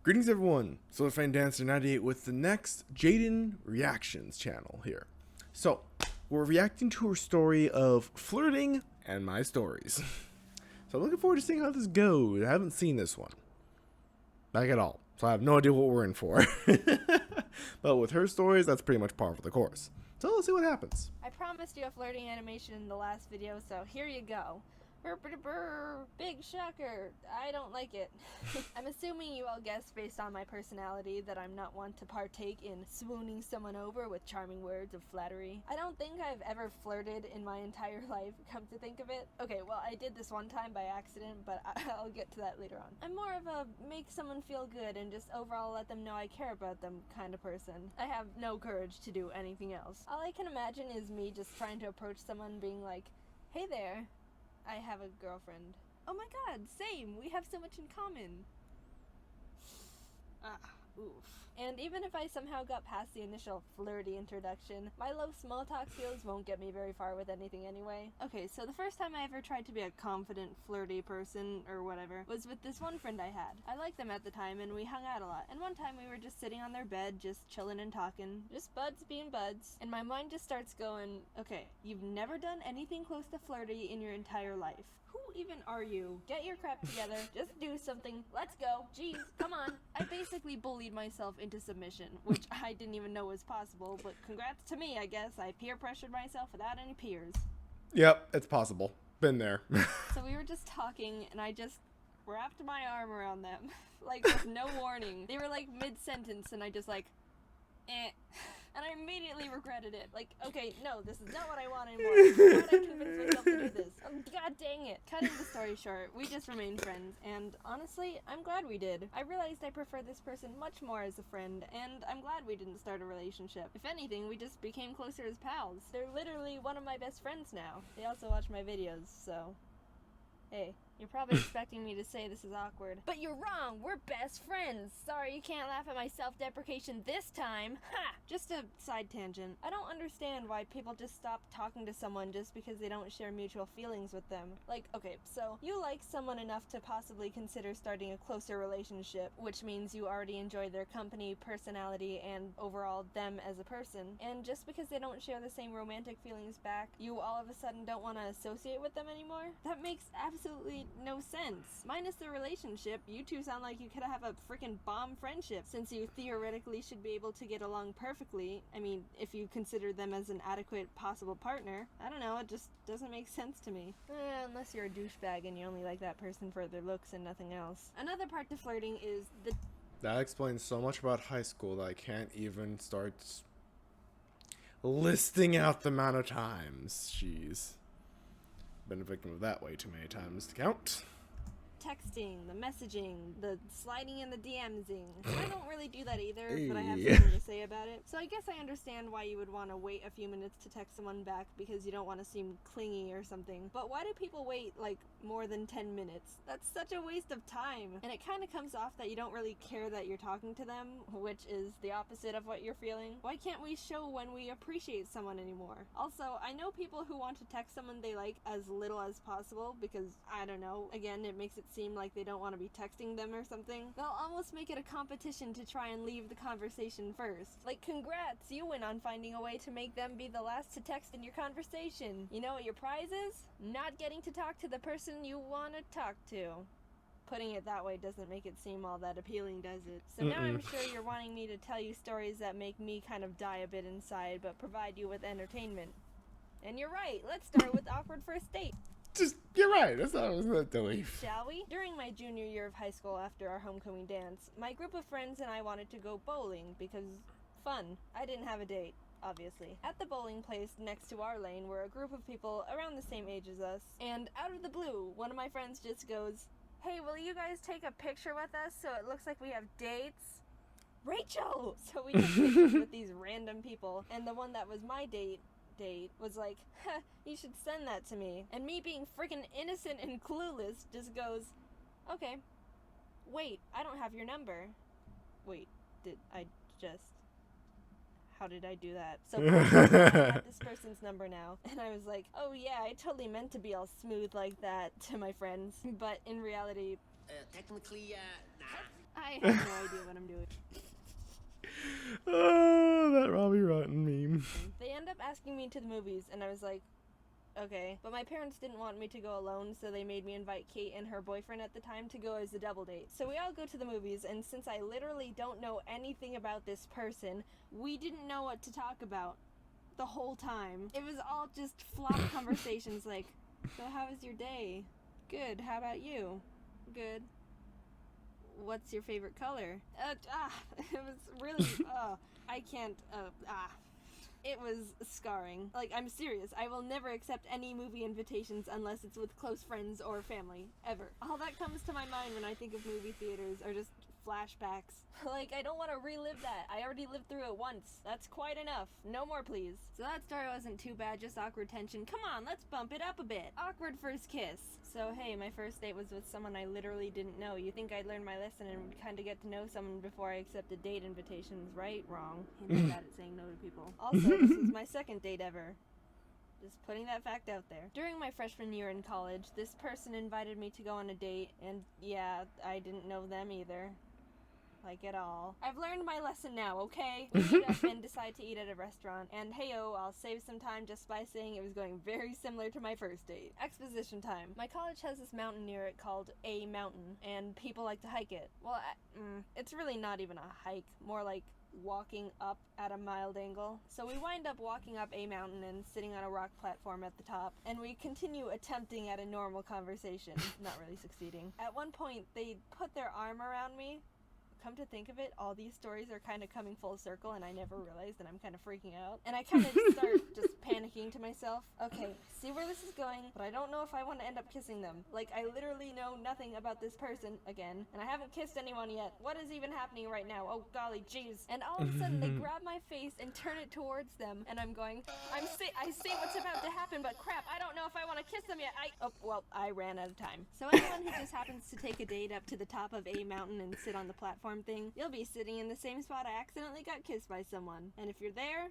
Greetings everyone, Solar Fan Dancer 98 with the next Jaden Reactions channel here. So, we're reacting to her story of Flirting and My Stories. So I'm looking forward to seeing how this goes. I haven't seen this one. Like at all. So I have no idea what we're in for. But with her stories, that's pretty much par for the course. So let's see what happens. I promised you a flirting animation in the last video, so here you go. Brr, brr, brr. Big shocker. I don't like it. I'm assuming you all guessed based on my personality that I'm not one to partake in swooning someone over with charming words of flattery. I don't think I've ever flirted in my entire life, come to think of it. Okay, well, I did this one time by accident, but I'll get to that later on. I'm more of a make someone feel good and just overall let them know I care about them kind of person. I have no courage to do anything else. All I can imagine is me just trying to approach someone being like, "Hey there, I have a girlfriend." Oh my god, same! We have so much in common! Oof. And even if I somehow got past the initial flirty introduction, my low small talk skills won't get me very far with anything anyway. Okay, so the first time I ever tried to be a confident, flirty person, or whatever, was with this one friend I had. I liked them at the time, and we hung out a lot. And one time we were just sitting on their bed, just chilling and talking. Just buds being buds. And my mind just starts going, okay, you've never done anything close to flirty in your entire life. Who even are you? Get your crap together. Just do something. Let's go. Jeez, come on. I basically bullied myself into submission, which I didn't even know was possible, but congrats to me, I guess. I peer pressured myself without any peers. Yep, it's possible. Been there. So we were just talking, and I just wrapped my arm around them, like with no warning. They were like mid-sentence, and I just like, eh. And I immediately regretted it. Like, okay, no, this is not what I want anymore. How did I convince myself to do this? Oh, god dang it. Cutting the story short, we just remained friends, and honestly, I'm glad we did. I realized I prefer this person much more as a friend, and I'm glad we didn't start a relationship. If anything, we just became closer as pals. They're literally one of my best friends now. They also watch my videos, so hey. You're probably expecting me to say this is awkward. But you're wrong! We're best friends! Sorry you can't laugh at my self-deprecation this time! Ha! Just a side tangent. I don't understand why people just stop talking to someone just because they don't share mutual feelings with them. Like, okay, so you like someone enough to possibly consider starting a closer relationship, which means you already enjoy their company, personality, and overall them as a person. And just because they don't share the same romantic feelings back, you all of a sudden don't want to associate with them anymore? That makes absolutely no sense. Minus the relationship, you two sound like you could have a freaking bomb friendship, since you theoretically should be able to get along perfectly. I mean, if you consider them as an adequate possible partner. I don't know, it just doesn't make sense to me. Unless you're a douchebag and you only like that person for their looks and nothing else. Another part to flirting is the... That explains so much about high school that I can't even start listing out the amount of times she's been a victim of that way too many times to count. texting, the messaging, the sliding in the DMsing. I don't really do that either, but I have Hey. something to say about it. So I guess I understand why you would want to wait a few minutes to text someone back because you don't want to seem clingy or something. But why do people wait like more than 10 minutes? That's such a waste of time. And it kind of comes off that you don't really care that you're talking to them, which is the opposite of what you're feeling. Why can't we show when we appreciate someone anymore? Also, I know people who want to text someone they like as little as possible because, I don't know, again, it makes it seem like they don't want to be texting them or something. They'll almost make it a competition to try and leave the conversation first. Like, congrats, you win on finding a way to make them be the last to text in your conversation. You know what your prize is? Not getting to talk to the person you want to talk to. Putting it that way doesn't make it seem all that appealing, does it? So now I'm sure you're wanting me to tell you stories that make me kind of die a bit inside, but provide you with entertainment. And you're right, let's start with awkward first date. You're right, that's what I was going to leave. Shall we? During my junior year of high school after our homecoming dance, my group of friends and I wanted to go bowling because fun. I didn't have a date, obviously. At the bowling place next to our lane were a group of people around the same age as us, and out of the blue, one of my friends just goes, "Hey, will you guys take a picture with us so it looks like we have dates?" Rachel! So we took pictures with these random people, and the one that was my date was like, "Huh, you should send that to me." And me being freaking innocent and clueless just goes, "Okay. Wait, I don't have your number." Wait, did I just... How did I do that? So I had this person's number now, and I was like, "Oh yeah, I totally meant to be all smooth like that," to my friends. But in reality, technically, nah. I have no idea what I'm doing. Oh, that Robbie Rotten meme. They end up asking me to the movies, and I was like, okay. But my parents didn't want me to go alone, so they made me invite Kate and her boyfriend at the time to go as a double date. So we all go to the movies, and since I literally don't know anything about this person, we didn't know what to talk about the whole time. It was all just flop conversations like, so how was your day? Good, how about you? Good. What's your favorite color? It was really, I can't, It was scarring. Like, I'm serious. I will never accept any movie invitations unless it's with close friends or family. Ever. All that comes to my mind when I think of movie theaters are just flashbacks. Like, I don't want to relive that. I already lived through it once. That's quite enough. No more, please. So that story wasn't too bad, just awkward tension. Come on, let's bump it up a bit. Awkward first kiss. So, hey, my first date was with someone I literally didn't know. You think I'd learn my lesson and would kind of get to know someone before I accepted date invitations, right? Wrong. You're bad at saying no to people. Also, this was my second date ever. Just putting that fact out there. During my freshman year in college, this person invited me to go on a date, and yeah, I didn't know them either. Like, at all. I've learned my lesson now, okay? We meet up and decide to eat at a restaurant, and hey-oh, I'll save some time just by saying it was going very similar to my first date. Exposition time. My college has this mountain near it called A Mountain, and people like to hike it. Well, it's really not even a hike, more like walking up at a mild angle. So we wind up walking up A Mountain and sitting on a rock platform at the top, and we continue attempting at a normal conversation, not really succeeding. At one point, they put their arm around me. Come to think of it, all these stories are kind of coming full circle, and I never realized, and I'm kind of freaking out. And I kind of start just panicking to myself. Okay, see where this is going, but I don't know if I want to end up kissing them. Like, I literally know nothing about this person, again, and I haven't kissed anyone yet. What is even happening right now? Oh, golly, jeez. And all of a sudden, they grab my face and turn it towards them, and I'm going, I see what's about to happen, but crap, I don't know if I want to kiss them yet. I ran out of time. So anyone who just happens to take a date up to the top of A Mountain and sit on the platform thing, you'll be sitting in the same spot I accidentally got kissed by someone. And if you're there,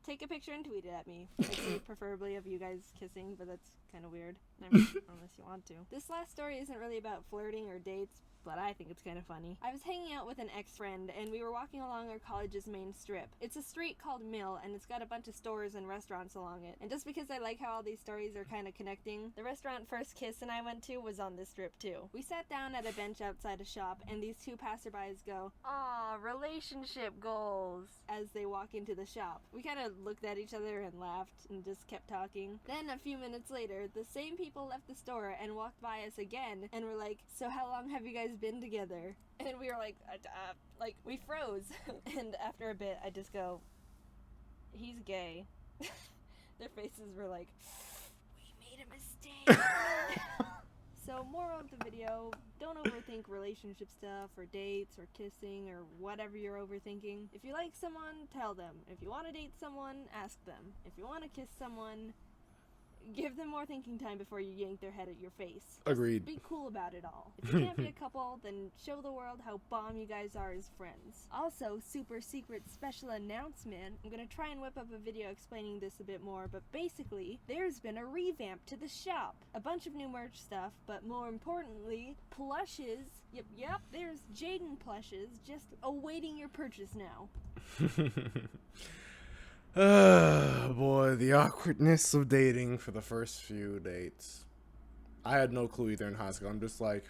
take a picture and tweet it at me. I'd say preferably of you guys kissing, but that's kind of weird. Unless you want to. This last story isn't really about flirting or dates, but I think it's kind of funny. I was hanging out with an ex-friend, and we were walking along our college's main strip. It's a street called Mill, and it's got a bunch of stores and restaurants along it. And just because I like how all these stories are kind of connecting, the restaurant First Kiss and I went to was on this strip too. We sat down at a bench outside a shop, and these two passerbys go, "Aw, relationship goals," as they walk into the shop. We kind of looked at each other and laughed and just kept talking. Then a few minutes later, the same people left the store and walked by us again, and were like, "So how long have you guys been together?" And we were like we froze. And after a bit, I just go, "He's gay." Their faces were like, "We made a mistake." So moral of the video, don't overthink relationship stuff or dates or kissing or whatever you're overthinking. If you like someone, tell them. If you want to date someone, ask them. If you want to kiss someone, give them more thinking time before you yank their head at your face. Agreed. Just be cool about it all. If you can't be a couple, then show the world how bomb you guys are as friends. Also, super secret special announcement. I'm gonna try and whip up a video explaining this a bit more, but basically, there's been a revamp to the shop. A bunch of new merch stuff, but more importantly, plushes. Yep, there's Jaden plushes just awaiting your purchase now. Oh boy, the awkwardness of dating for the first few dates. I had no clue either in high school. I'm just like,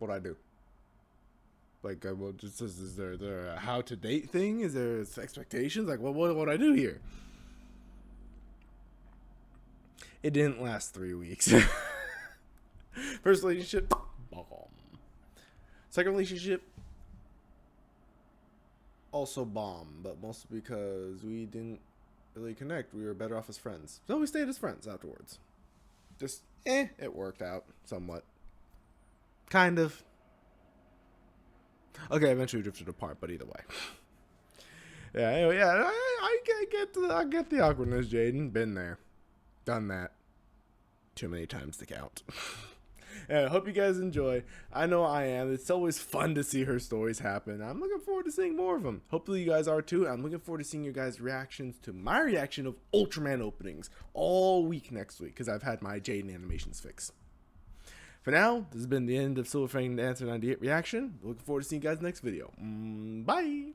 what'd I do? Like, well, just is there a how to date thing? Is there expectations? Like, what I do here? It didn't last 3 weeks. First relationship, bomb. Second relationship, also bomb, but mostly because we didn't really connect. We were better off as friends. So we stayed as friends afterwards. Just, it worked out somewhat. Kind of. Okay, eventually we drifted apart, but either way. Yeah, anyway, yeah, I get the awkwardness, Jaden. Been there. Done that. Too many times to count. Yeah, I hope you guys enjoy. I know I am. It's always fun to see her stories happen. I'm looking forward to seeing more of them. Hopefully you guys are too. I'm looking forward to seeing your guys' reactions to my reaction of Ultraman openings all week next week, because I've had my Jaden animations fix. For now, this has been the end of Silver Fang Dancer 98 reaction. Looking forward to seeing you guys next video. Bye!